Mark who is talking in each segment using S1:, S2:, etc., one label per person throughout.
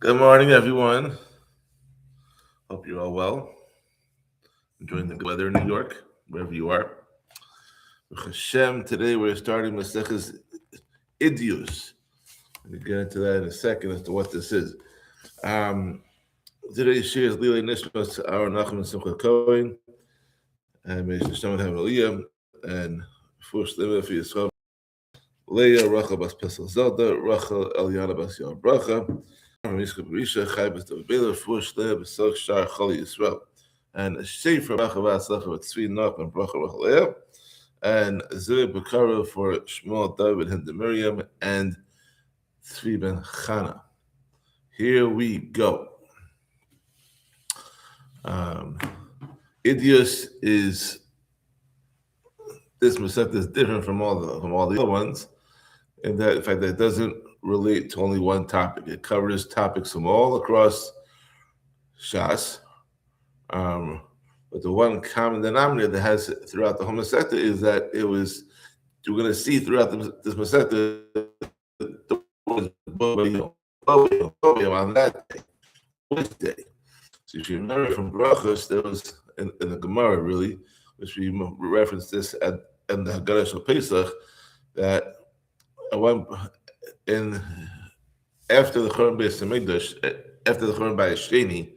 S1: Good morning, everyone. Hope you're all well. Enjoying the good weather in New York, wherever you are. With Hashem, today we're starting Maseches Eduyos. We'll get into that in a second as to what this is. Today's shir is Lilei Nishmas Our Nachum and Simcha Cohen, and May Hashem have Aliyah, and Fush Leva for Yisrael. Leah Rachel Bas Pesach Zelda, Rachel Eliana Bas Yar Bracha, Mishka Berisha, Chai Bas David, Fush Leah Besok Shar Chali Yisrael. And a Shefer Bracha Vatzlacha with Tzvi Nach and Bracha Rachel Leah, and Zuri Bakara for Shmuel David and Miriam, and Tzvi Ben Chana. Here we go. Eduyos is this Masechet is different from all the other ones, in that in fact it doesn't relate to only one topic. It covers topics from all across Shas. But the one common denominator that has throughout the whole Masechet is that it was, you're going to see throughout this Masechet on that day. Which day? So if you remember from Brachos, there was in the Gemara, really, which we referenced this in the Haggadah of Pesach, that after the Churban Beis Hamikdash, after the Churban Bayis Sheni,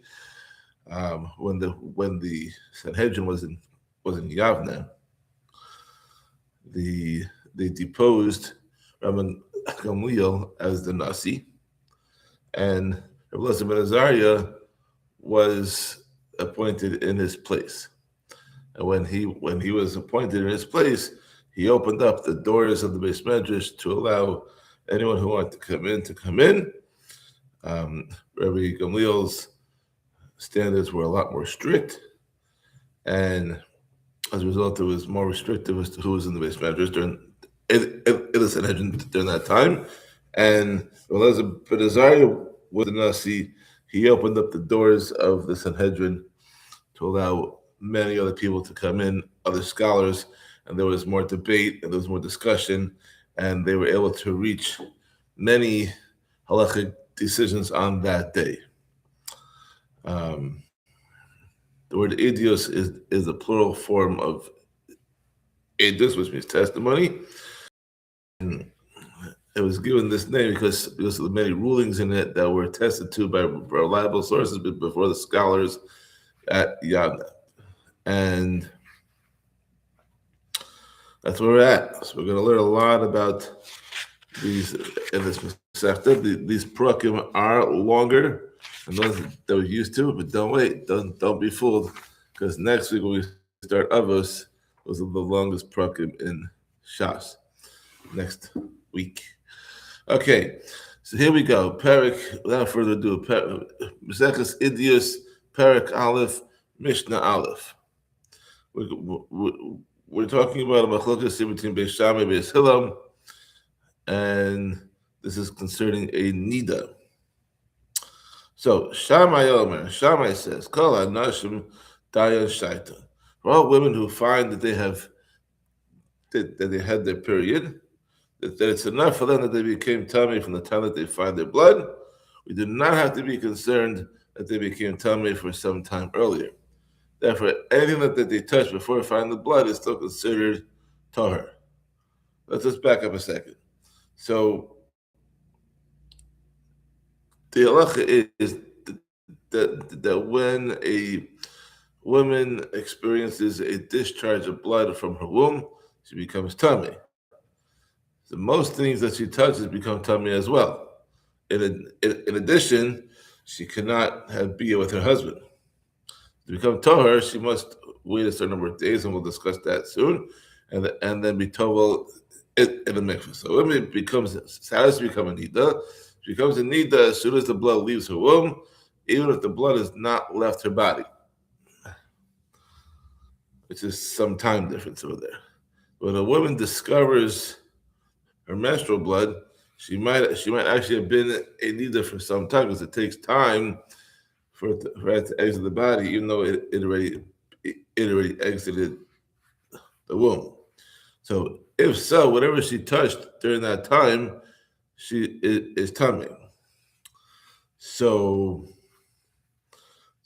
S1: when the Sanhedrin was in Yavne, they deposed Rabban Gamliel as the Nasi, and Rabbi Elazar ben Azariah was appointed in his place. And when he was appointed in his place, he opened up the doors of the Beis Medrash to allow anyone who wanted to come in. Rabbi Gamliel's standards were a lot more strict, and as a result, it was more restrictive as to who was in the Beis Medrash during the Sanhedrin during that time. And Elazar ben Azariah was the Nasi. He opened up the doors of the Sanhedrin to allow many other people to come in, other scholars, and there was more debate and there was more discussion, and they were able to reach many halachic decisions on that day. The word Eduyos is a plural form of edus, which means testimony. And it was given this name because of the many rulings in it that were attested to by reliable sources before the scholars at Yavne. And that's where we're at. So we're going to learn a lot about these in this Masechta. These Perakim are longer than those that we're used to, but don't wait. Don't be fooled, because next week when we start Avos, those are the longest Perakim in Shas. Next week. Okay, so here we go. Perek, without further ado, Maseches Eduyos, Perek Aleph, Mishnah Aleph. We're talking about a machlokas between Beis Shammai and Beis Hillel, and this is concerning a nida. So Shammai says, Kol hanashim dayan shaita. For all women who find that they had their period, that it's enough for them that they became tummy from the time that they find their blood, we do not have to be concerned that they became tummy for some time earlier. Therefore, anything that they touch before finding the blood is still considered tahor. Let's just back up a second. So the halacha is that when a woman experiences a discharge of blood from her womb, she becomes tummy. So most things that she touches become tummy as well. In addition, she cannot have bia with her husband. To become tahor, she must wait a certain number of days, and we'll discuss that soon, and then be tovel in the mikveh. So when it becomes, how does it become a nida? She becomes a nida as soon as the blood leaves her womb, even if the blood has not left her body, which is some time difference over there. When a woman discovers her menstrual blood, she might actually have been a nida for some time, because it takes time for it to exit the body, even though it already exited the womb. So if so, whatever she touched during that time, she is tummy. So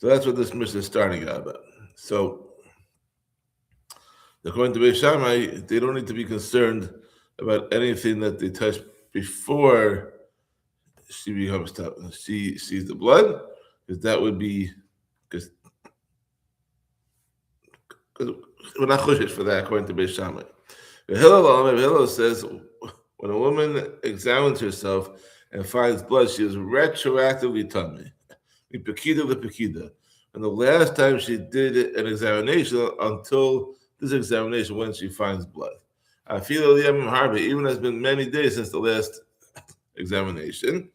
S1: that's what this Mishnah is starting out about. So according to Beis Shammai, they don't need to be concerned about anything that they touch before she becomes she sees the blood, because that would be because we're not chushish for that according to Beis Shammai. Hillel says when a woman examines herself and finds blood, she is retroactively tummy. And the last time she did an examination until this examination when she finds blood. I feel even has been many days since the last examination.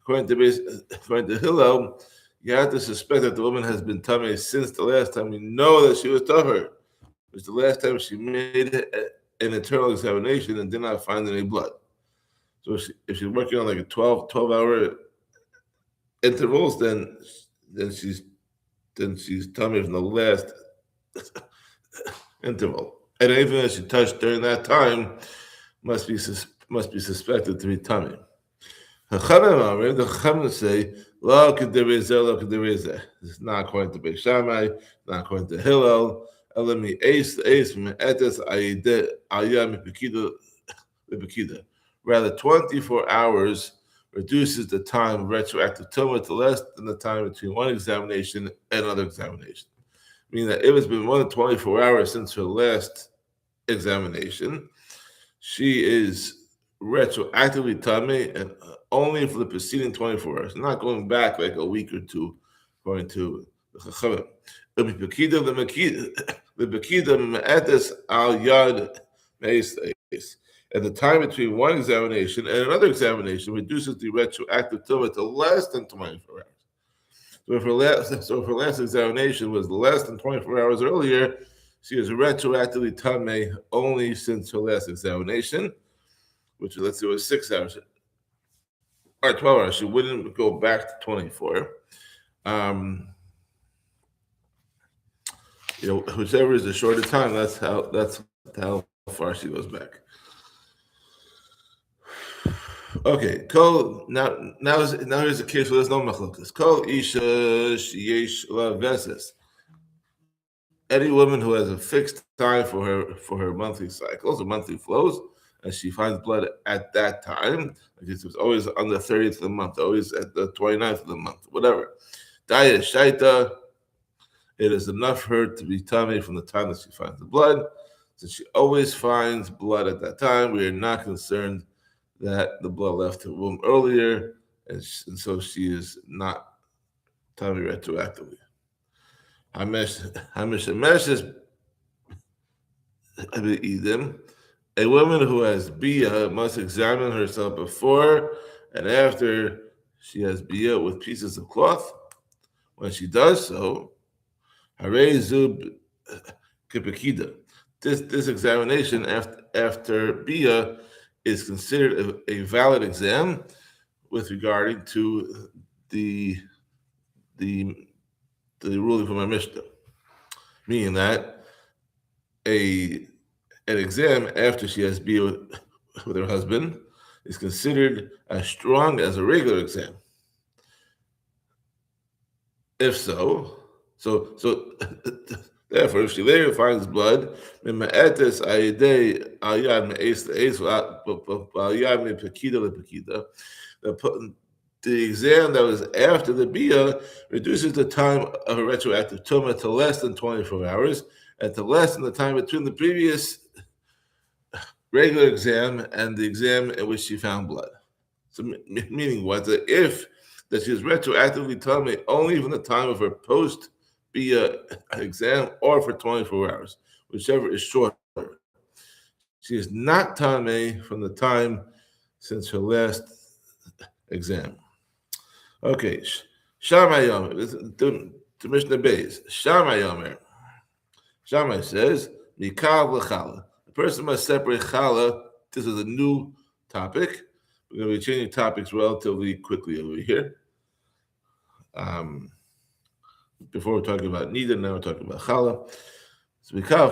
S1: According to Hillel, you have to suspect that the woman has been tummy since the last time we know that she was tougher. It was the last time she made an internal examination and did not find any blood. So if she's working on like a 12-hour intervals, then she's tummy from the last interval. And anything that she touched during that time must be suspected to be tummy. The Chachamim say, "Lo k'derezeh, lo k'derezeh." This is not according to Beis Shammai, not according to Hillel. Elami eis me'etes ayideh ayah mipekida. Rather, 24 hours reduces the time of retroactive tumah to less than the time between one examination and another examination. Meaning that if it's been more than 24 hours since her last examination, she is retroactively tummy and only for the preceding 24 hours, not going back like a week or two, according to the Chachamim. And the time between one examination and another examination reduces the retroactive tumah to less than 24 hours. So if her last examination was less than 24 hours earlier, she is retroactively tummy only since her last examination, which let's say was 6 hours or 12 hours. She wouldn't go back to 24. Whichever is the shorter time, that's how far she goes back. Okay, now here's a case where there's no machlokas. Kol isha sheyesh la veses. Any woman who has a fixed time for her monthly cycles or monthly flows, and she finds blood at that time, it was always on the 30th of the month, always at the 29th of the month, whatever. Daya shaita, it is enough for her to be tummy from the time that she finds the blood. Since she always finds blood at that time, we are not concerned that the blood left her womb earlier, and so she is not tummy retroactively. A woman who has bia must examine herself before and after she has bia with pieces of cloth. When she does so, this examination after bia is considered a valid exam with regarding to the ruling from our Mishnah, meaning that an exam after she has bia with her husband is considered as strong as a regular exam. If so therefore, if she later finds blood, the exam that was after the bia reduces the time of a retroactive tumah to less than 24 hours and to less than the time between the previous regular exam and the exam in which she found blood. So meaning what? That if that she is retroactively tummy only from the time of her post bia exam or for 24 hours, whichever is shorter. She is not tummy from the time since her last exam. Okay, Shammai Yomer, to Mishnah Beis. Shammai Yomer. Shammai says, Mikal l'chala. The person must separate chala. This is a new topic. We're going to be changing topics relatively quickly over here. Before we're talking about nida, now we're talking about chala. So mikal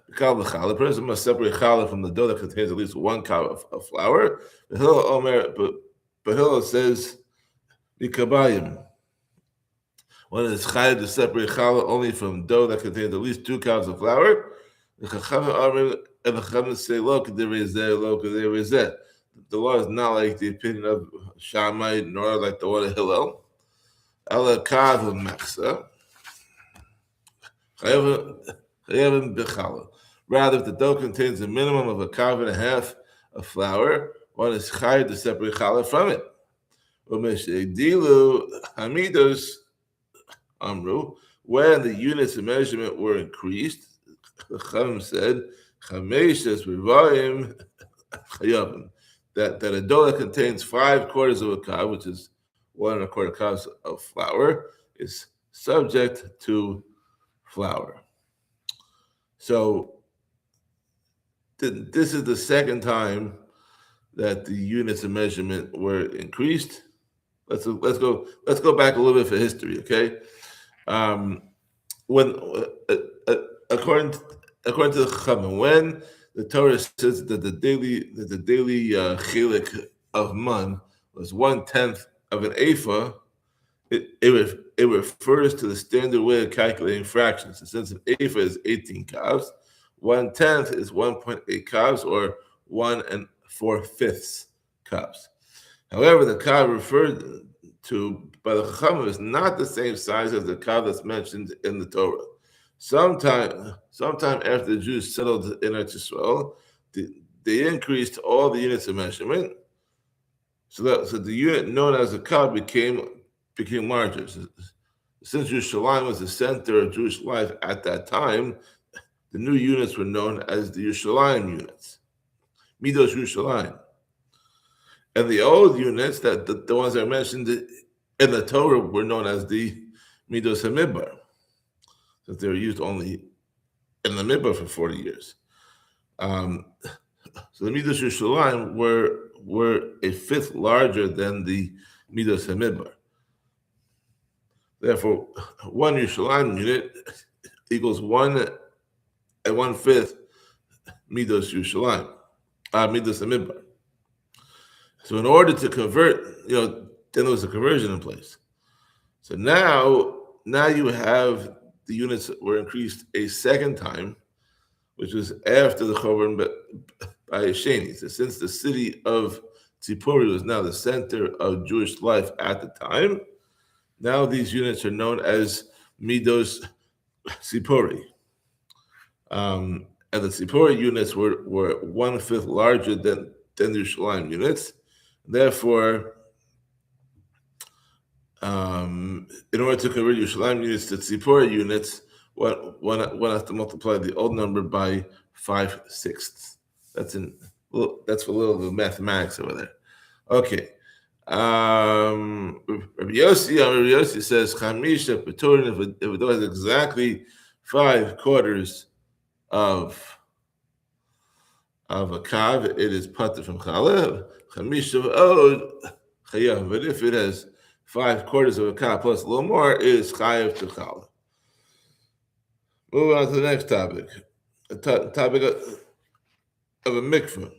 S1: l'chala. The person must separate chala from the dough that contains at least 1 cup of flour. But Hillel says Mikabayim. One is chayav to separate challah only from dough that contains at least 2 cups of flour. The chachamim are and the chachamim say lo k'derezeh lo k'derezeh. The law is not like the opinion of Shammai nor like the one of Hillel. Ala kav mechsa. Chayavim b'challah. Rather, if the dough contains a minimum of a kav and a half of flour, one is chayav to separate challah from it. Dilu hamidos amru. When the units of measurement were increased, the Chachamim said, Chameshes rivayim chayavim. That a dough that contains 5/4 of a kav, which is 1 1/4 cups of flour, is subject to flour. So this is the second time that the units of measurement were increased. Let's go back a little bit for history, okay? When according to the Chachamim, when the Torah says that the daily chilik of man was 1/10 of an ephah, it refers to the standard way of calculating fractions. So since an ephah is 18 kavs, 1/10 is 1.8 kavs, or 1 4/5 kavs. However, the kav referred to by the Chachamim is not the same size as the kav that's mentioned in the Torah. Sometime after the Jews settled in Eretz Yisrael, they increased all the units of measurement, so the unit known as a kav became larger. Since Yerushalayim was the center of Jewish life at that time, the new units were known as the Yerushalayim units, Midos Yerushalayim. And the old units, that the ones that I mentioned in the Torah, were known as the Midos HaMidbar, because they were used only in the Midbar for 40 years. So the Midos Yerushalayim were a fifth larger than the Midos HaMidbar. Therefore, 1 Yerushalayim unit equals 1 1/5 Midos Yerushalayim, Midos HaMidbar. So in order to convert, then there was a conversion in place. So now you have the units that were increased a second time, which was after the Churban by Sheni. So since the city of Tzipori was now the center of Jewish life at the time, now these units are known as Midos Tzipori. And the Tzipori units were 1/5 larger than the Yerushalayim units. Therefore, in order to convert Yerushalayim units to Tzipori units, one has to multiply the old number by 5/6. That's for a little bit of mathematics over there. Okay. Rabbi Yossi says Chamisha Peturin, if it was exactly 5/4 of a kav, it is pater from challah. Chamisha chayav. But if it has 5/4 of a kav plus a little more, it is chayav to challah. Moving on to the next topic. A topic of a mikveh.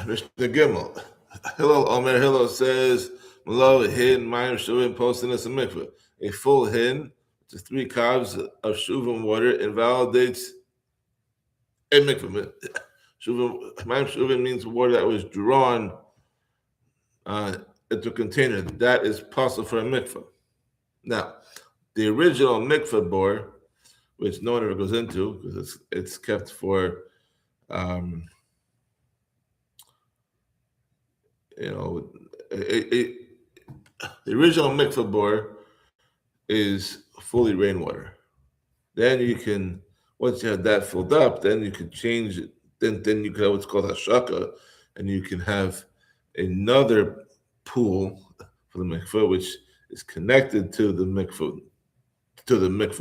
S1: Mishnah Gimel. Hillel says, "Malo hin mayim shuvim posting as a mikveh." A full hin, which is 3 kavs of shuvim water, invalidates a mikveh. Mayim shuvim means water that was drawn into a container. That is possible for a mikveh. Now, the original mikveh bore, which no one ever goes into because it's kept for the original mikveh bore is fully rainwater. Then you can, once you have that filled up, then you can change it. Then you can have what's called hashaka, and you can have another pool for the mikveh, which is connected to the mikveh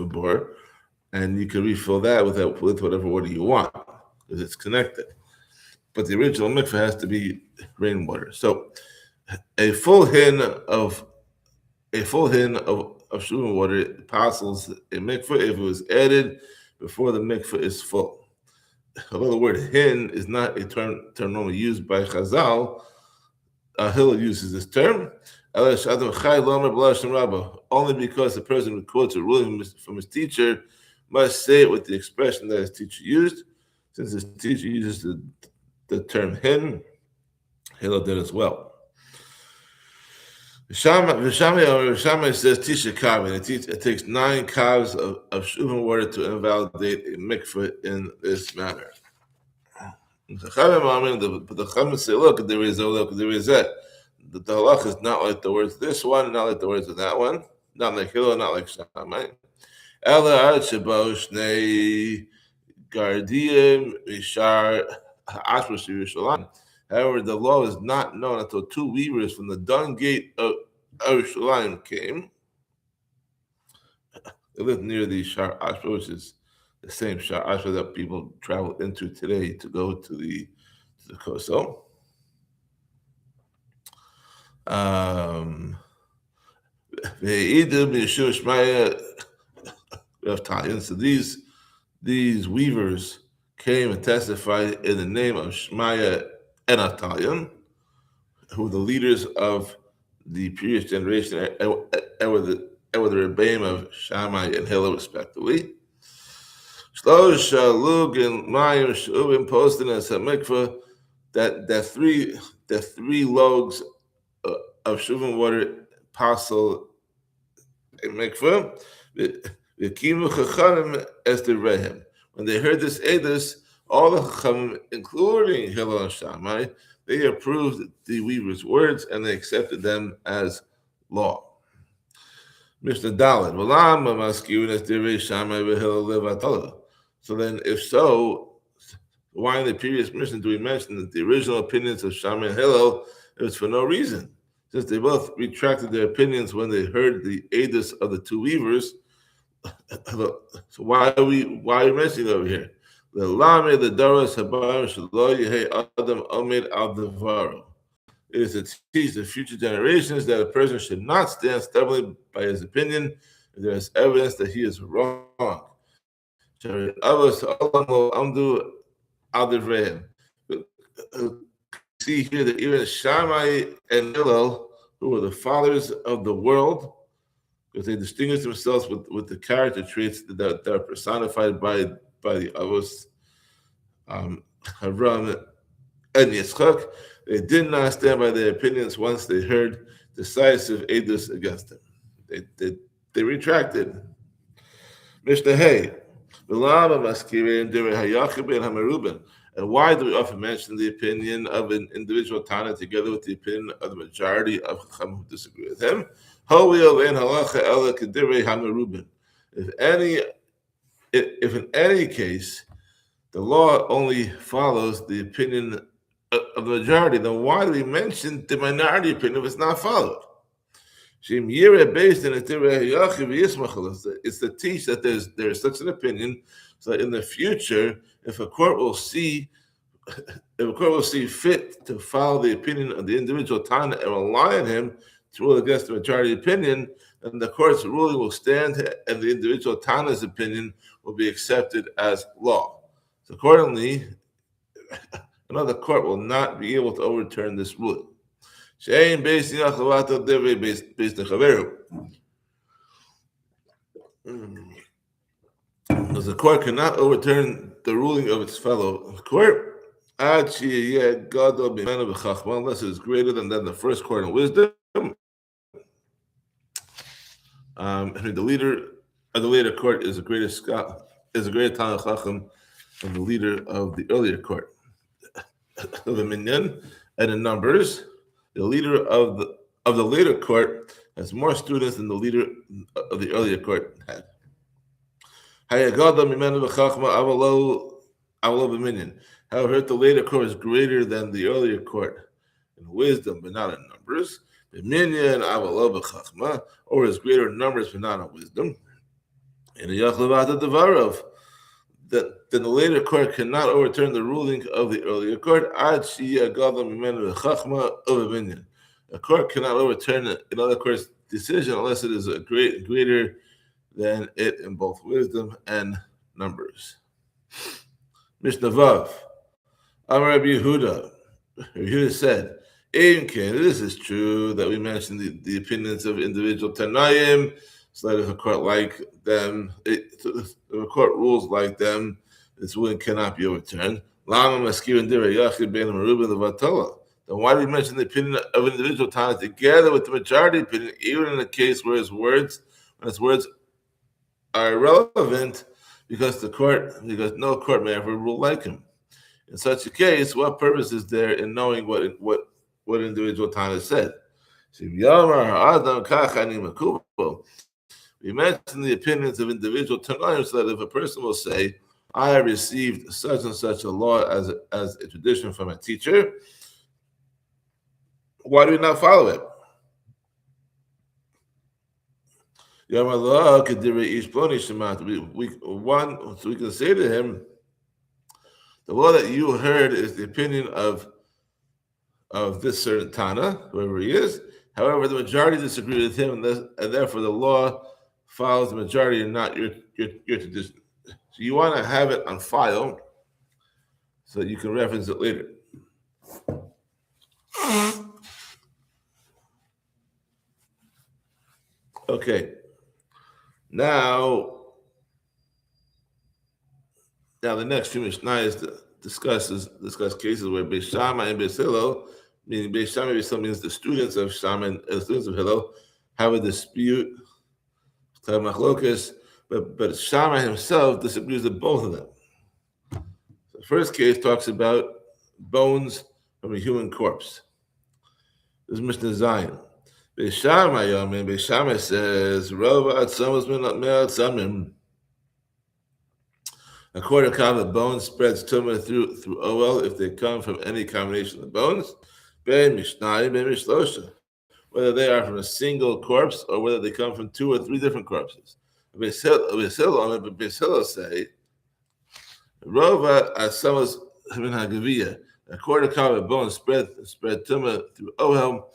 S1: bore, and you can refill that with whatever water you want because it's connected. But the original mikveh has to be rainwater. So a full hin of shuvim water passes a mikveh if it was added before the mikveh is full. Although the word hin is not a term normally used by Chazal, Hillel uses this term. Only because the person who quotes a ruling from his teacher must say it with the expression that his teacher used. Since his teacher uses the term hin, Hillel did as well. Shammai says Tisha Kav, and it takes 9 kavs of shuvim water to invalidate a mikveh in this manner. The Chachamim say, look, there is that. The halach is not like the words of this one, not like the words of that one, not like Hillel, not like Shammai. Ela Archibald Shnei Gardiim Ishar Ashmash Yerushalayim. However, the law is not known until 2 weavers from the dung gate of Yerushalayim came. They lived near the Shar Ashba, which is the same Shar Ashba that people travel into today to go to the Koso. So these weavers came and testified in the name of Shmaya and Atalion, who were the leaders of the previous generation, and were the Rebbeim of Shammai and Hillel, respectively. Shlosh Lug and Mayim Shuvim posted in Mikvah that three logs of shuvim water passel in Mikvah. V'kimu Chachamim es derehem. When they heard this edus, all the Chachamim, including Hillel and Shammai, they approved the weaver's words and they accepted them as law. Mishnah Daled. So then, if so, why in the previous Mishnah do we mention that the original opinions of Shammai and Hillel, it was for no reason? Since they both retracted their opinions when they heard the edus of the 2 weavers. So why are we mentioning it over here? The Lame the Doros Habar Shalo Yehe Adam Omed Al Devaro. It is to teach the future generations that a person should not stand stubbornly by his opinion if there is evidence that he is wrong. See here that even Shammai and Hillel, who were the fathers of the world, because they distinguished themselves with the character traits that are personified by the Avos, Avram and Yitzchak, they did not stand by their opinions once they heard decisive edus against them. They retracted. Mishnah Hey, and why do we often mention the opinion of an individual Tana together with the opinion of the majority of Chachamim who disagree with him? If in any case the law only follows the opinion of the majority, then why do we mention the minority opinion if it's not followed? It's to teach that there is such an opinion, so that in the future, if a court will see fit to follow the opinion of the individual Tana and rely on him to rule against the majority opinion, then the court's ruling will stand and the individual Tana's opinion will be accepted as law. So accordingly, another court will not be able to overturn this ruling. Because the court cannot overturn the ruling of its fellow court unless it is greater than the first court in wisdom. The leader of the later court is a greater Talmid Chacham than the leader of the earlier court. Of the minyan and in numbers, the leader of the later court has more students than the leader of the earlier court had. However, the later court is greater than the earlier court in wisdom, but not in numbers. Or is greater in numbers, but not in wisdom. And then the later court cannot overturn the ruling of the earlier court. A court cannot overturn another court's decision unless it is a greater than it in both wisdom and numbers. Mishnah Vav. Amar Rabbi Yehuda. Rabbi Yehuda said, This is true that we mentioned the opinions of individual Tanayim, so that if a court like them, if a court rules like them, this ruling cannot be overturned. Then why do we mention the opinion of individual Tanayim together with the majority opinion, even in a case where when his words are irrelevant, because no court may ever rule like him? In such a case, what purpose is there in knowing what individual Tana said? We mentioned the opinions of individual Tanaim so that if a person will say, I have received such and such a law as a tradition from a teacher, why do we not follow it? So we can say to him, the law that you heard is the opinion of this certain Tana, whoever he is. However, the majority disagree with him, and therefore the law follows the majority and not your tradition. So you want to have it on file so that you can reference it later. Okay. Now the next few Mishnayos discuss cases where Beis Shammai and Beis Hillel, meaning Beis Shammai means the students of Shammai and the students of Hillel, have a dispute, have machlokas, but Shammai himself disagrees with both of them. The first case talks about bones from a human corpse. This is Mishnah Zion. Beis Shammai says, Rava atzamas min atzamim. A quarter cup of bones spreads tumah through oil if they come from any combination of bones. Ben mishnayim, ben mishlosha. Whether they are from a single corpse or whether they come from 2 or 3 different corpses. Beis Hillel say, Rova asamas min hagaviyah. A quarter cup of bones spread tumah through oil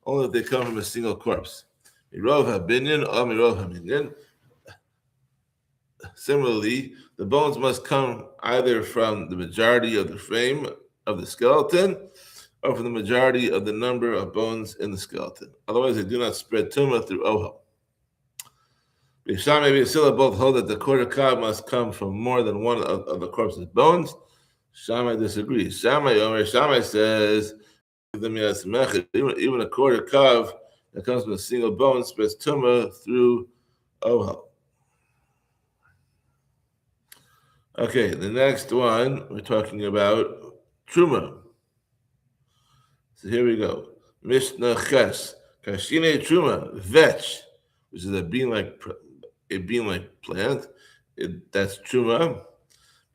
S1: only if they come from a single corpse. Mirov habinyan or mirov haminyan. Similarly, the bones must come either from the majority of the frame of the skeleton or from the majority of the number of bones in the skeleton. Otherwise, they do not spread tumah through ohel. Beis Shammai and Beis Hillel both hold that the quarter cup must come from more than one of the corpse's bones. Shammai disagrees. Shammai says, even a quarter cup that comes from a single bone spreads tumah through ohel. Okay, the next one, we're talking about Truma. So here we go. Mishnah Ches. Kashine Truma, vetch, which is a bean-like plant. That's Truma.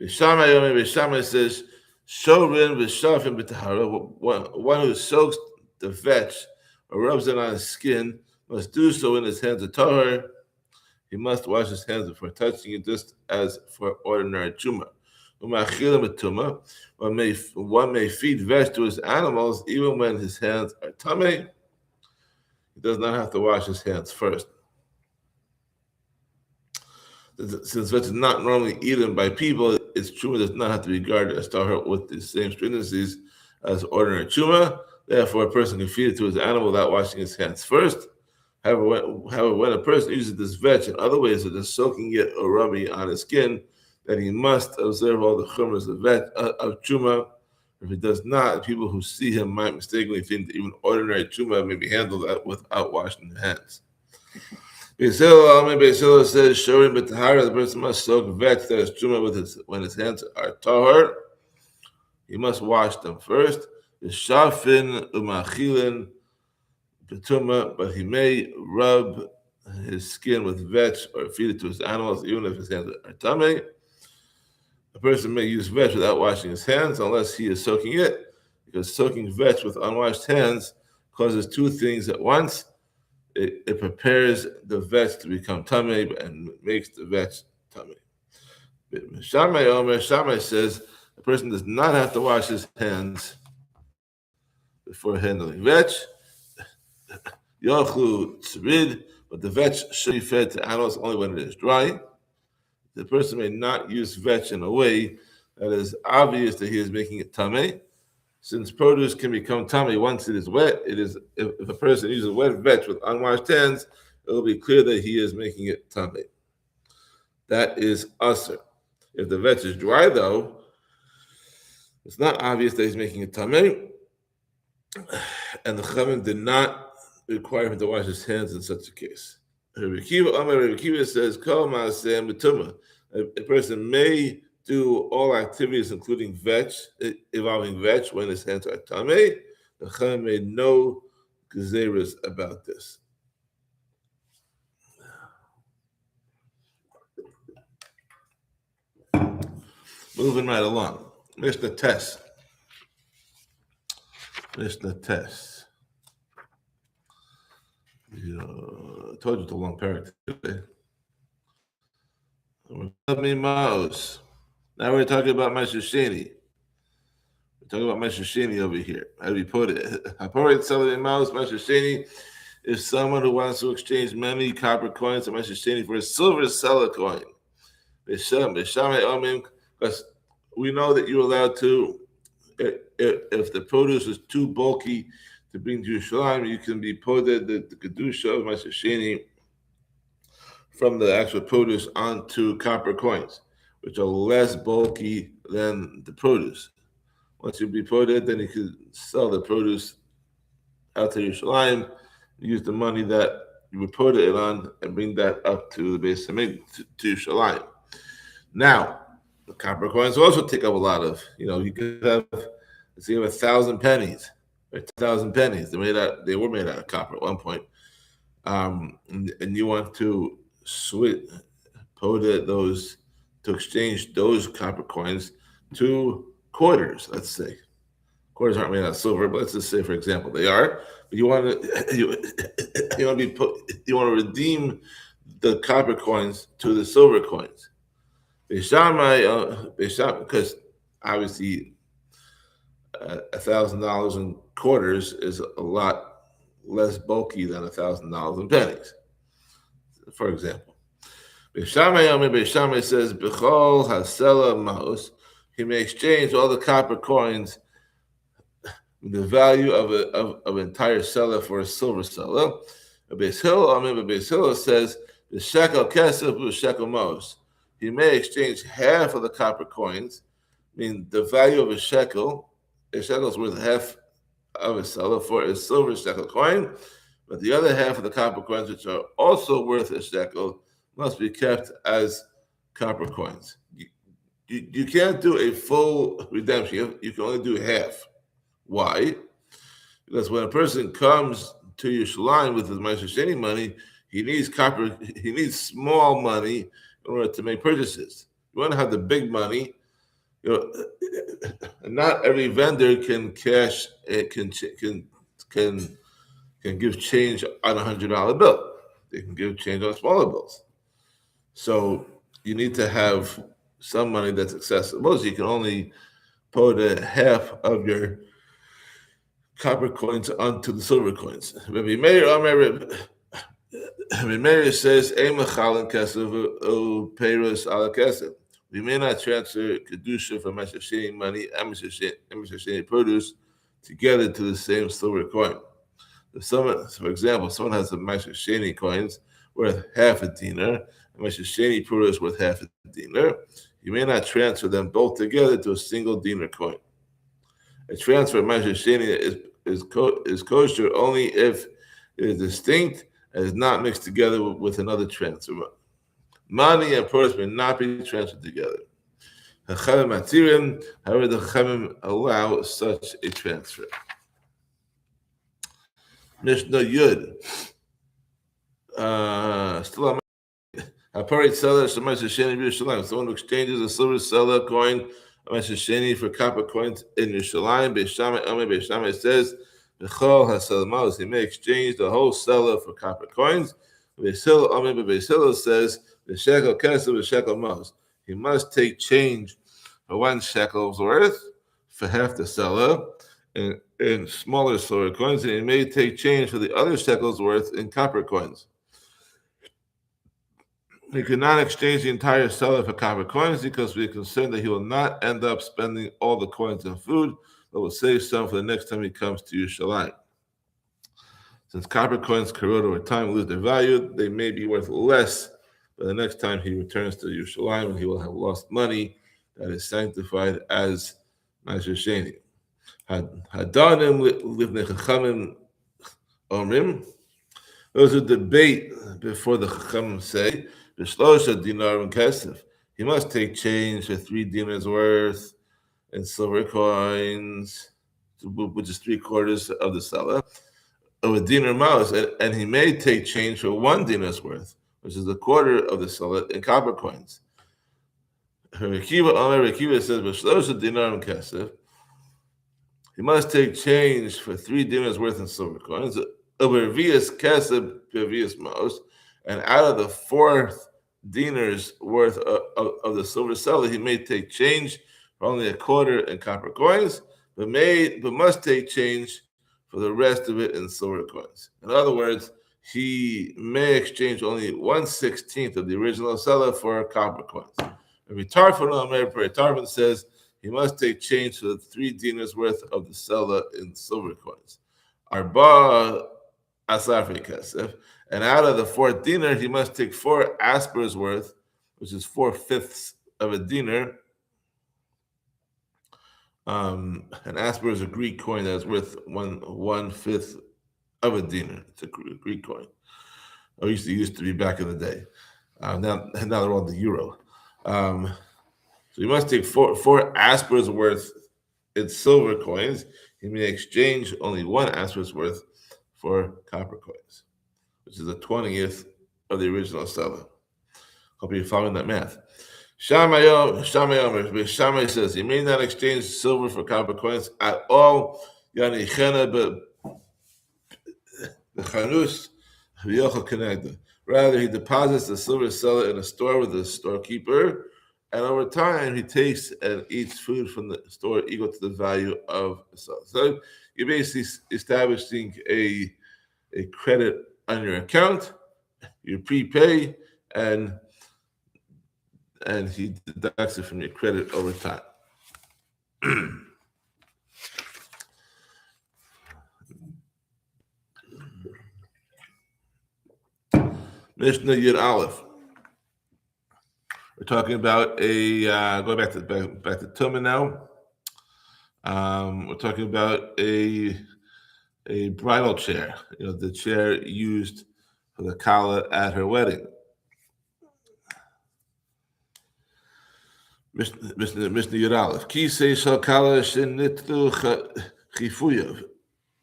S1: Beis Shammai says, Shorin v'shafim b'tahara, one who soaks the vetch or rubs it on his skin must do so when his hands are tahar. He must wash his hands before touching it, just as for ordinary truma. One may feed vetch to his animals even when his hands are tamei. He does not have to wash his hands first. Since vetch is not normally eaten by people, its truma does not have to be regarded as tahar with the same stringencies as ordinary truma. Therefore, a person can feed it to his animal without washing his hands first. However, when a person uses this vetch in other ways, such as soaking it or rubbing it on his skin, then he must observe all the chumras of truma. If he does not, people who see him might mistakenly think that even ordinary truma may be handled without washing their hands. Beis Hillel says, "Shorin b'tahara, the person must soak vetch that is truma when his hands are tahar. He must wash them first. Shafin umachilin." But he may rub his skin with vetch or feed it to his animals, even if his hands are tamei. A person may use vetch without washing his hands unless he is soaking it, because soaking vetch with unwashed hands causes 2 things at once. It prepares the vetch to become tamei and makes the vetch tamei. Shammai says a person does not have to wash his hands before handling vetch. Yochlu tzrid, but the vetch should be fed to animals only when it is dry. The person may not use vetch in a way that is obvious that he is making it tamei. Since produce can become tummy once it is wet, it is if a person uses wet vetch with unwashed hands, it will be clear that he is making it tummy. That is usher. If the vetch is dry, though, it's not obvious that he's making it tummy, and the Chachamim did not require him to wash his hands in such a case. Rabbi Kiva says, a person may do all activities, including vetch, involving vetch, when his hands are tamei. The Chachamim made no gezeras about this. Moving right along. Mishnah Tes. I told you it's a long Perek today. Now we're talking about Ma'aser Sheni. We're talking about Ma'aser Sheni over here. How do we put it? Haporet Saladin Maus Ma'aser Sheni is someone who wants to exchange many copper coins of Ma'aser Sheni for a silver seller coin. Because we know that you're allowed to, if the produce is too bulky to bring to Yerushalayim, you can be put the kedusha of Ma'aser Sheni from the actual produce onto copper coins, which are less bulky than the produce. Once you be put it, then you can sell the produce out to Yerushalayim, use the money that you would put it on, and bring that up to the Beis Hamikdash, to Yerushalayim. Now, the copper coins also take up a lot of, you could have, let's say, 1,000 pennies, or 2,000 pennies. They were made out of copper at one point, and you want to to exchange those copper coins to quarters. Let's say quarters aren't made out of silver, but let's just say, for example, they are. But you want to redeem the copper coins to the silver coins. Because obviously $1,000 in quarters is a lot less bulky than $1,000 in pennies, for example. Beis Shammai says, B'chol hasela maos, he may exchange all the copper coins, the value of an entire seller for a silver seller. Beis Hillel says, the shekel kesef shekel maos. He may exchange half of the copper coins, the value of a shekel is worth half of a seller for a silver shekel coin, but the other half of the copper coins, which are also worth a shekel, must be kept as copper coins. You can't do a full redemption. You can only do half. Why? Because when a person comes to Yerushalayim with his Ma'aser Sheni money, he needs small money in order to make purchases. You want to have the big money. Not every vendor can give change on $100 bill. They can give change on smaller bills. So you need to have some money that's accessible. So you can only put half of your copper coins onto the silver coins. Rabbi Meir says, we may not transfer kedusha from Ma'aser Sheni money and Ma'aser Sheni produce together to the same silver coin. If someone, for example, someone has a Ma'aser Sheni coins worth half a dinar, and Ma'aser Sheni produce worth half a dinar, you may not transfer them both together to a single dinar coin. A transfer of Ma'aser Sheni is kosher only if it is distinct and is not mixed together with another transfer. Money and produce may not be transferred together. However, the Chachamim allow such a transfer. Mishnah Yud. Still on a Perek seller, Ma'aser Sheni Yerushalayim. Someone who exchanges a silver seller coin, Ma'aser Sheni, for copper coins in Yerushalayim. Beis Shammai says, B'chol hasel maos, he may exchange the whole seller for copper coins. Beis Hillel says, the shekel kesef, the shekel maos. He must take change for 1 shekel's worth for half the seller in smaller silver coins, and he may take change for the other shekel's worth in copper coins. He cannot exchange the entire seller for copper coins because we are concerned that he will not end up spending all the coins on food, but will save some for the next time he comes to Yerushalayim. Since copper coins corrode over time and lose their value, they may be worth less, but the next time he returns to Yerushalayim, and he will have lost money that is sanctified as Ma'aser Sheni. Hadanim livnei chachamim omrim. Those who debate before the chachamim say, "B'shlosha dinar and kesef." He must take change for 3 dinars worth in silver coins, which is 3/4 of the seller, of a dinar mouse, and he may take change for 1 dinar's worth, which is 1/4 of the seller in copper coins. Rekiva says, "B'shlosha dinar and kesef." He must take change for 3 dinars worth in silver coins, over vias kesef vias mouse, and out of the 4th dinars worth of the silver seller, he may take change for only 1/4 in copper coins, but must take change for the rest of it in silver coins. In other words, he may exchange only 1/16 of the original seller for copper coins. Tarfon says he must take change for the 3 dinars worth of the seller in silver coins. Arba asafri kesef. And out of the 4th dinar, he must take 4 aspers worth, which is 4/5 of a dinar. An asper is a Greek coin that's worth 1/5 of a dinar. It's a Greek coin. Or used to be back in the day. Now they're on the euro. So you must take 4 aspers worth in silver coins. He may exchange only 1 asper's worth for copper coins, which is 1/20 of the original seller. Hope you're following that math. Shammai says, you may not exchange silver for copper coins at all. Rather, he deposits the silver seller in a store with the storekeeper, and over time he takes and eats food from the store equal to the value of the seller. So you're basically establishing a credit on your account. You prepay, and he deducts it from your credit over time. Mishnah Yud Aleph. We're talking about going back to Tumah now. We're talking about a bridal chair. The chair used for the kala at her wedding. Mishnah Yud Aleph. Kisei shel kala shenitlu chifuyav.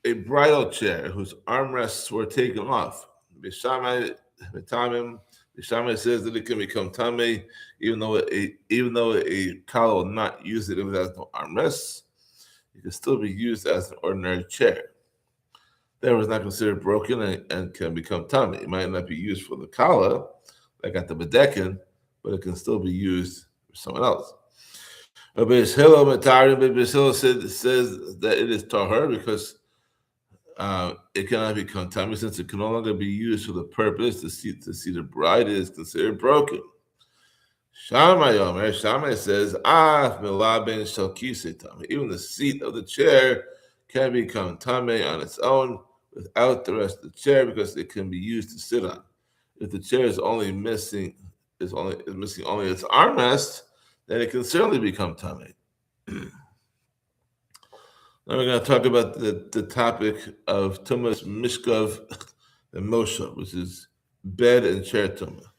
S1: A bridal chair whose armrests were taken off. Bishamai says that it can become tamei, even though a kala will not use it if it has no armrests. It can still be used as an ordinary chair. That was not considered broken and can become tamei. It might not be used for the kala, like at the bedekin, but it can still be used for someone else. Beis Hillel says that it is tahor because it cannot become tamei since it can no longer be used for the purpose to see the bride. It is considered broken. Shammai says, even the seat of the chair can become tamei on its own without the rest of the chair because it can be used to sit on. If the chair is missing only its armrest, then it can certainly become tamei. Now we're going to talk about the topic of Tumas Mishkav and Moshe, which is bed and chair Tumah.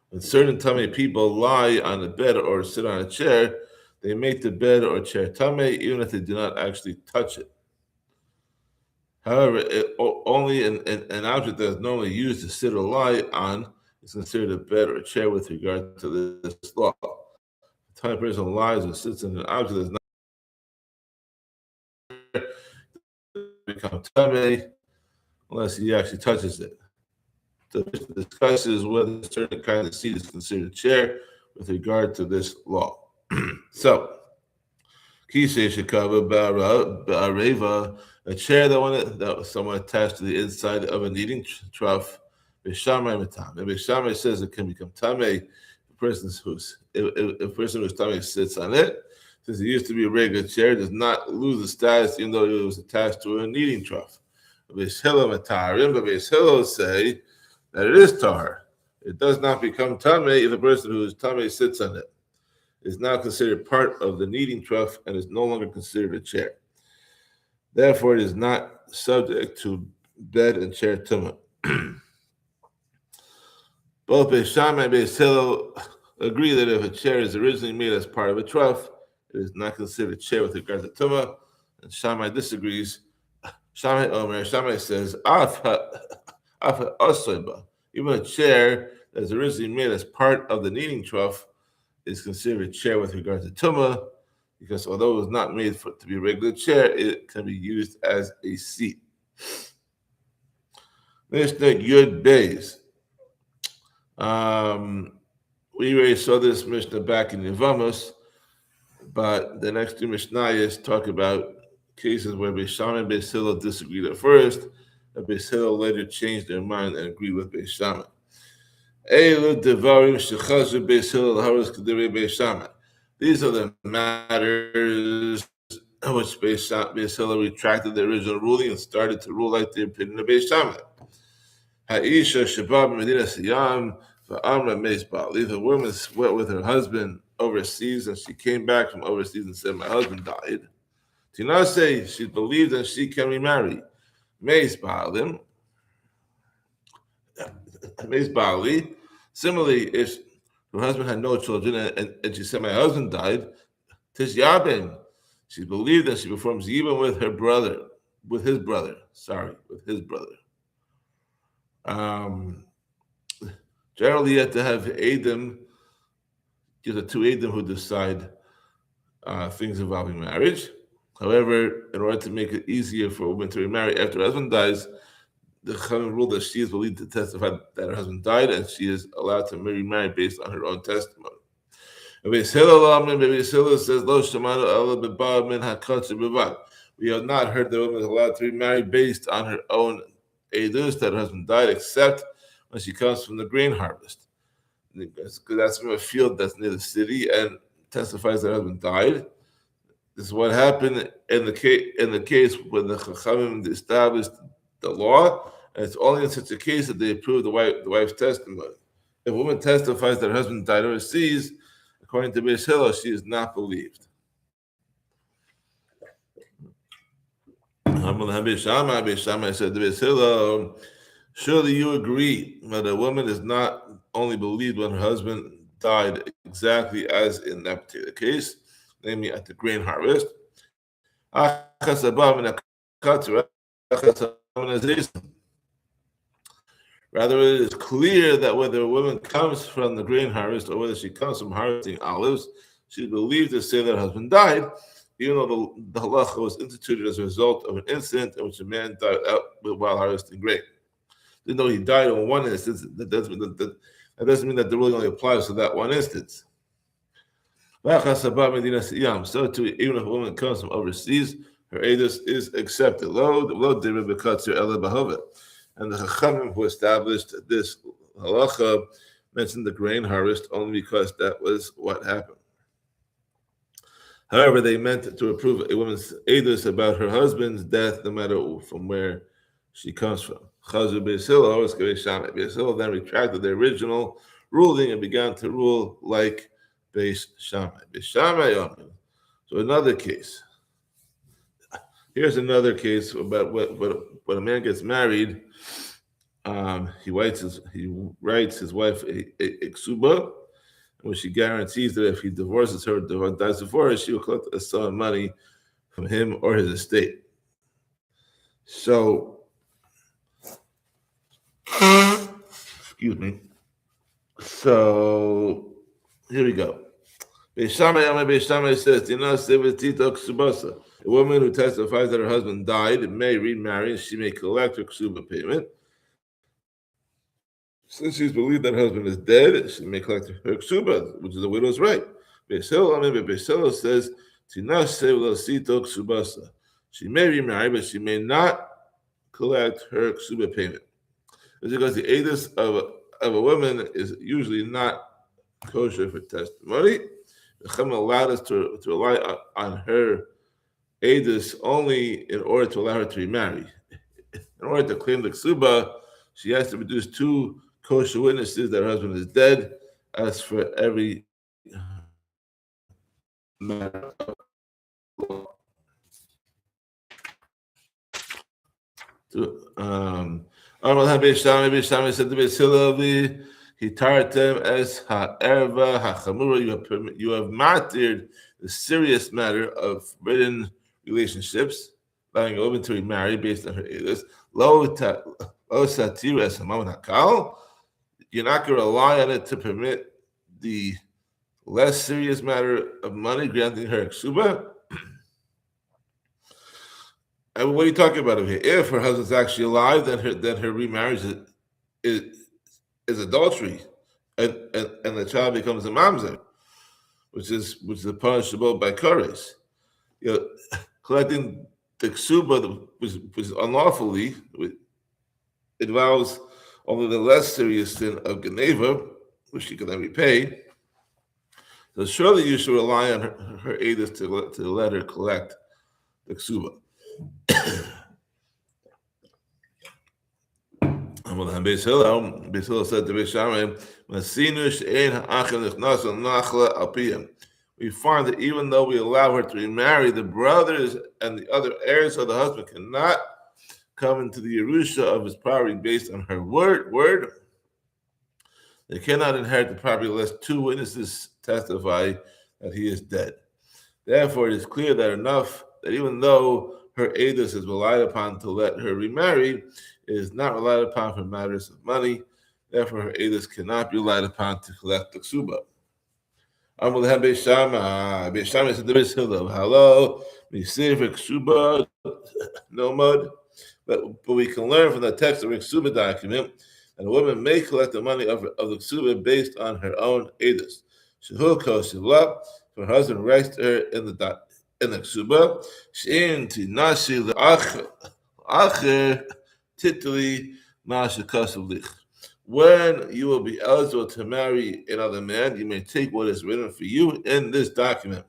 S1: When certain tamei people lie on a bed or sit on a chair, they make the bed or chair tamei even if they do not actually touch it. However, only an object that is normally used to sit or lie on is considered a bed or a chair with regard to this law. The time a person lies or sits in an object that is not become tamei unless he actually touches it. So this discusses whether a certain kind of seat is considered a chair with regard to this law. So, Kisei Shekava Ba'areva, a chair that someone attached to the inside of a kneading trough, Bishamai Matam. And Bishamai says it can become tamei. If a person who's tamei sits on it, since it used to be a regular chair, does not lose the status even though it was attached to a kneading trough. Beis Hillel matarim, but Beis Hillel say that it is tahar. It does not become tamei if a person who is tamei sits on it. It is now considered part of the kneading trough and is no longer considered a chair. Therefore, it is not subject to bed and chair tumah. Both Beis Shammai and Beis Hillel agree that if a chair is originally made as part of a trough, it is not considered a chair with regard to tumah. And Shammai disagrees. Shammai says, even a chair that is originally made as part of the kneading trough is considered a chair with regard to tumah, because although it was not made to be a regular chair, it can be used as a seat. Mishnah Yud Beis. We already saw this Mishnah back in Yevamos, but the next two Mishnayos talk about cases where Beis Shammai and Beis Hillel disagreed at first, and Beis Hillel later changed their mind and agreed with Beis Shammai. These are the matters in which Beis Hillel retracted the original ruling and started to rule like the opinion of Beis Shammai. If a woman went with her husband overseas and she came back from overseas and said, "My husband died," Tina say she believed and she can remarry. Similarly, if her husband had no children and she said, "My husband died," Tishyabin, she believed that she performs even with his brother. Generally, you have to have Adam, the two Adam who decide things involving marriage. However, in order to make it easier for a woman to remarry after her husband dies, the Chachamim rule that she is believed to testify that her husband died, and she is allowed to remarry based on her own testimony. Beis Hillel says, "Lo shemanu ela b'ba min hakotzer b'vad." We have not heard the woman is allowed to remarry based on her own edus that her husband died, except when she comes from the grain harvest, because that's from a field that's near the city and testifies that her husband died. This is what happened in the case when the Chachamim established the law, and it's only in such a case that they approve the wife's testimony. If a woman testifies that her husband died overseas, according to Beis Hillel, she is not believed. Beis Shammai said to Beis Hillel, "Surely you agree that a woman is not only believed when her husband died exactly as in that particular case, namely at the grain harvest. Rather, it is clear that whether a woman comes from the grain harvest or whether she comes from harvesting olives, she is believed to say that her husband died, even though the halacha was instituted as a result of an incident in which a man died out while harvesting grain. Even though he died in one instance, that doesn't mean that the ruling only applies to that one instance. So too, even if a woman comes from overseas, her edus is accepted. And the Chachamim who established this halacha mentioned the grain harvest only because that was what happened. However, they meant to approve a woman's edus about her husband's death, no matter from where she comes from. Beis Hillel then retracted the original ruling and began to rule like Beis Shammai. So another case. Here's another case about when a man gets married. He writes his wife a ksuba, when she guarantees that if he divorces her, dies before her, she will collect a sum of money from him or his estate. So, excuse me. So here we go. Beis Shammai says, a woman who testifies that her husband died may remarry and she may collect her ksuba payment. Since she's believed that her husband is dead, she may collect her ksuba, which is a widow's right. Beis Hillel says, she may remarry, but she may not collect her ksuba payment. It's because the edus of a woman is usually not kosher for testimony. The Chum allowed us to rely on her edus only in order to allow her to remarry. In order to claim the ksuba, she has to produce two kosher witnesses that her husband is dead. As for every matter of law, Amar Beis Shammai said to Beis Hillel, he taught them as ha'erva ha'chamura. You have martyred the serious matter of forbidden relationships, allowing a woman to remarry based on her edus. Lo satir as hamaman hakal. You're not going to rely on it to permit the less serious matter of money, granting her ksuba. And what are you talking about over here? If her husband's actually alive, then her remarriage is adultery, and the child becomes a mamzer, which is punishable by kares. Collecting the ksuba was unlawfully, it involves only the less serious sin of geneva, which she can then repay. So surely you should rely on her edus to let her collect the ksuba. Beis Hillel said to Beis Shammai, we find that even though we allow her to remarry, the brothers and the other heirs of the husband cannot come into the Yerusha of his property based on her word. They cannot inherit the property unless two witnesses testify that he is dead. Therefore, it is clear that even though her edus is relied upon to let her remarry, it is not relied upon for matters of money. Therefore, her edus cannot be relied upon to collect the ksuba. Beis Shammai said to Beis Hillel, "Hello, we say for ksuba, no mud." But we can learn from the text of the ksuba document that a woman may collect the money of the ksuba based on her own edus. Shehu kosivla, her husband writes to her in the ksuba, she'in tinasi le'acher titli masha kosivlich. When you will be eligible to marry another man, you may take what is written for you in this document.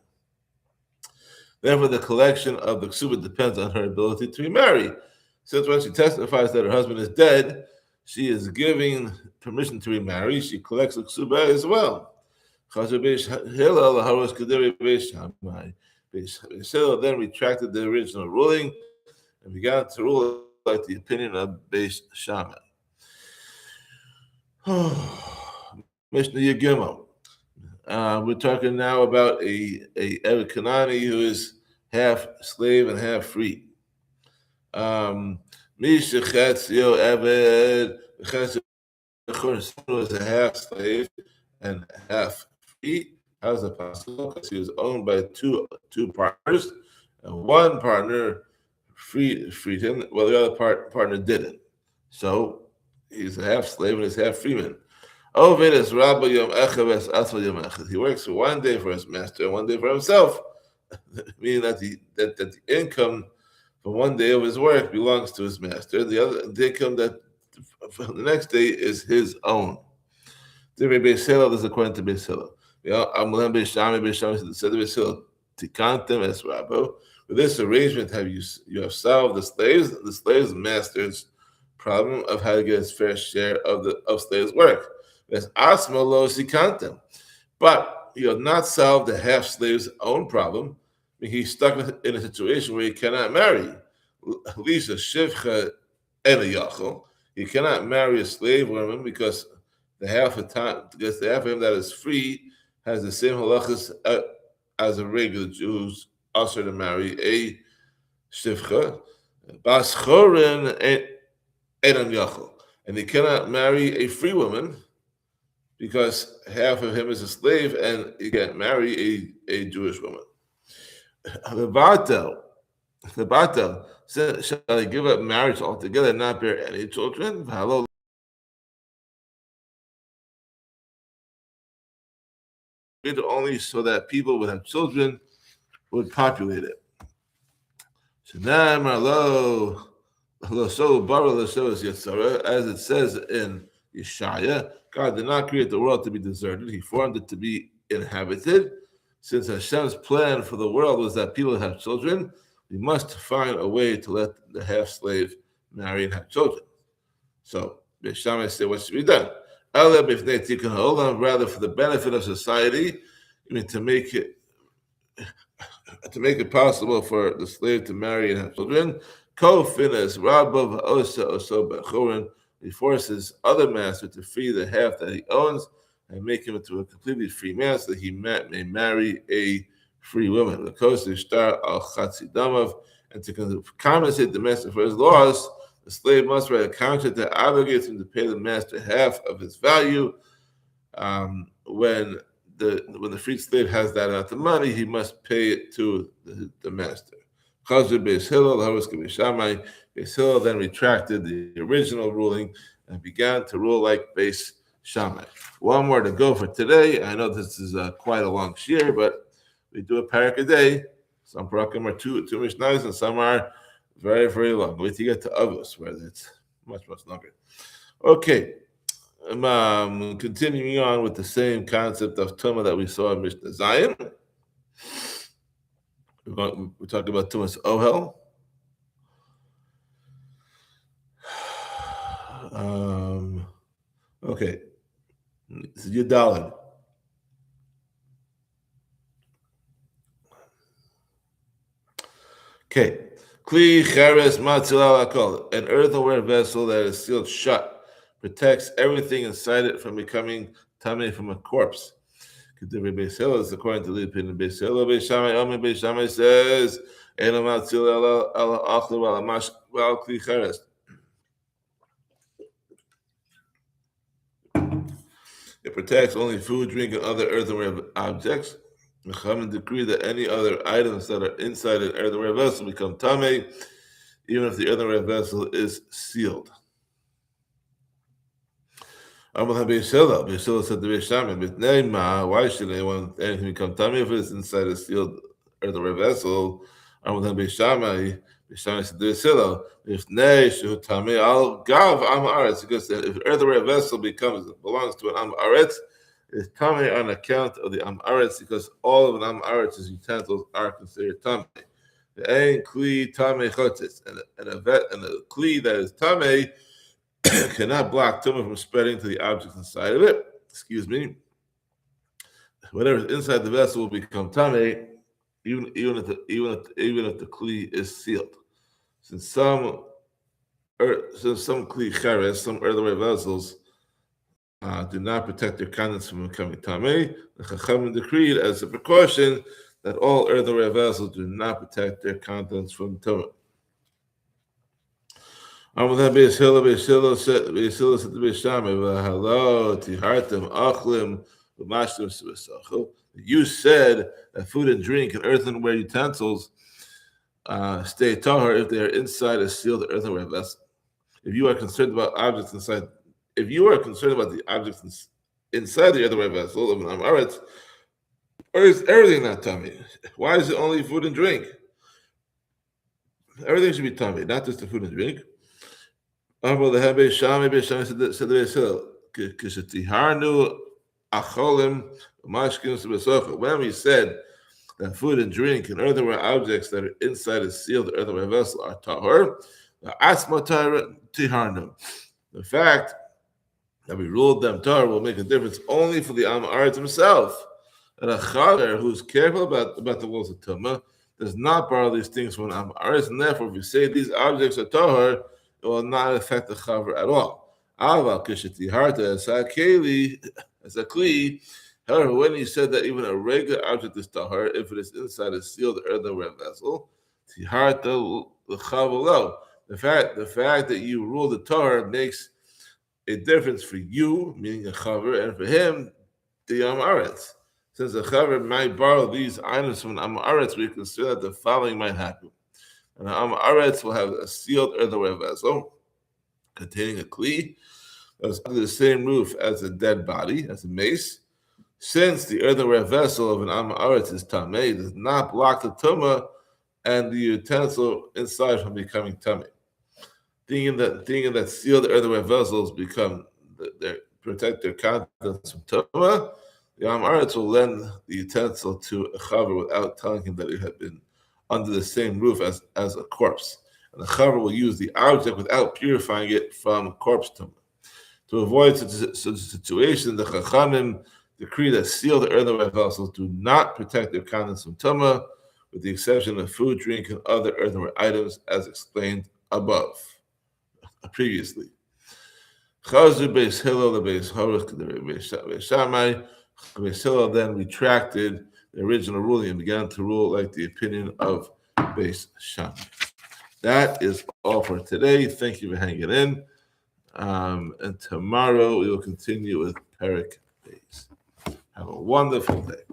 S1: Therefore, the collection of the ksuba depends on her ability to remarry. Since when she testifies that her husband is dead, she is giving permission to remarry. She collects the ksuba as well. Beis Hillel then retracted the original ruling and began to rule like the opinion of Beis Shammai. Mishnah Yagimel. We're talking now about a Eved Kanani who is half slave and half free. Mishachetio Eved was a half slave and half free. How's it possible? Because he was owned by two partners, and one partner freed him, while the other partner didn't. So he's a half slave and he's half freeman. He works for one day for his master and one day for himself, meaning that the income from one day of his work belongs to his master. The income that from the next day is his own. This is according to Beis Hillel. With this arrangement, you have solved the slave's master's problem of how to get his fair share of slave's work. But you have not solved the half slave's own problem. I mean, he's stuck in a situation where he cannot marry. Lisa Shivcha and a Yachel. He cannot marry a slave woman because the half of him that is free has the same halachas as a regular Jew who's also to marry a Shivcha. Bas Chorin and Yachel. And he cannot marry a free woman because half of him is a slave and he can't marry a Jewish woman. The Batel, shall he give up marriage altogether and not bear any children? Only so that people would have children would populate it. As it says in Yeshaya, God did not create the world to be deserted. He formed it to be inhabited. Since Hashem's plan for the world was that people would have children, we must find a way to let the half-slave marry and have children. So, Beis Shammai said, what should be done? Rather for the benefit of society, to make it possible for the slave to marry and have children. He forces other master to free the half that he owns and make him into a completely free man so that he may marry a free woman. And to compensate the master for his loss, the slave must write a contract that obligates him to pay the master half of his value. When the freed slave has that amount of money, he must pay it to the master. Beis Hillel then retracted the original ruling and began to rule like Beis Shammai. One more to go for today. I know this is quite a long shir, but we do a Perek a day. Some parakim are two mishnayos, and some are very, very long. Wait till you get to Eduyos, where it's much, much longer. Okay. Continuing on with the same concept of Tumah that we saw in Mishnah Zion. We're talking about Tumas Ohel. Okay. This is Yudalad. Okay. Kli cheres matzil alakol, an earthenware vessel that is sealed shut, protects everything inside it from becoming tamei from a corpse. Beis Hillel is according to the opinion of Beis Hillel. Beis Shammai says, "Eno matzil ala achlu ala mash al kli cheres." It protects only food, drink, and other earthenware objects. The Chachamim decree that any other items that are inside an earthenware vessel become tamei, even if the earthenware vessel is sealed. Beis Hillel said to Beis Shammai, why should anyone anything become tamei if it's inside a sealed earthenware vessel? Beis Shammai said to Beis Hillel, because if an earthenware vessel belongs to an am aretz, it's tamei on account of the am aretz, because all of an am aretz's utensils are considered tamei. The ein kli tamei chotzes, and a kli that is tamei cannot block tumah from spreading to the objects inside of it. Excuse me. Whatever is inside the vessel will become tamei, even if the kli is sealed. Since some kli cheres, some earthenware vessels, do not protect their contents from becoming tamei, the Chachamim decreed as a precaution that all earthenware vessels do not protect their contents from tumah. Beis Hillel said to Beis Shammai, you said that food and drink and earthenware utensils stay tahor if they are inside a sealed earthenware vessel. If you are concerned about the objects inside the earthenware vessel of an am aretz, or is everything not tamei? Why is it only food and drink? Everything should be tamei, not just the food and drink. When we said that food and drink and earthenware objects that are inside a sealed earthenware vessel are tahor, the fact that we ruled them tahor will make a difference only for the am aretz himself. And a chaver who's careful about the rules of tumah does not borrow these things from an am aretz, and therefore, if we say these objects are tahor, it will not affect the chaver at all. As a kli. However, when he said that even a regular object is tahor if it is inside a sealed earthenware vessel, tiharta l'chavolo. The fact that you rule the tahor makes a difference for you, meaning a chaver, and for him, the am aretz. Since a chaver might borrow these items from an am aretz, we consider that the following might happen. And the am aretz will have a sealed earthenware vessel containing a kli that is under the same roof as a dead body, as a mace. Since the earthenware vessel of an am aretz is tamei, it does not block the tumah and the utensil inside from becoming tamei. Thinking that sealed earthenware vessels protect their contents from tumah, The Amaretz will lend the utensil to a chaver without telling him that it had been under the same roof as a corpse. And the chaver will use the object without purifying it from corpse tumah. To avoid such a situation, the Chachamim decree that sealed earthenware vessels do not protect their contents from tumah, with the exception of food, drink, and other earthenware items, as explained previously. Chazu Beis Hillel, the Beis Horuch, the Beis Shammai. Beis Hillel then retracted the original ruling and began to rule like the opinion of Beis Shammai. That is all for today. Thank you for hanging in. And tomorrow we will continue with Perek days. Have a wonderful day.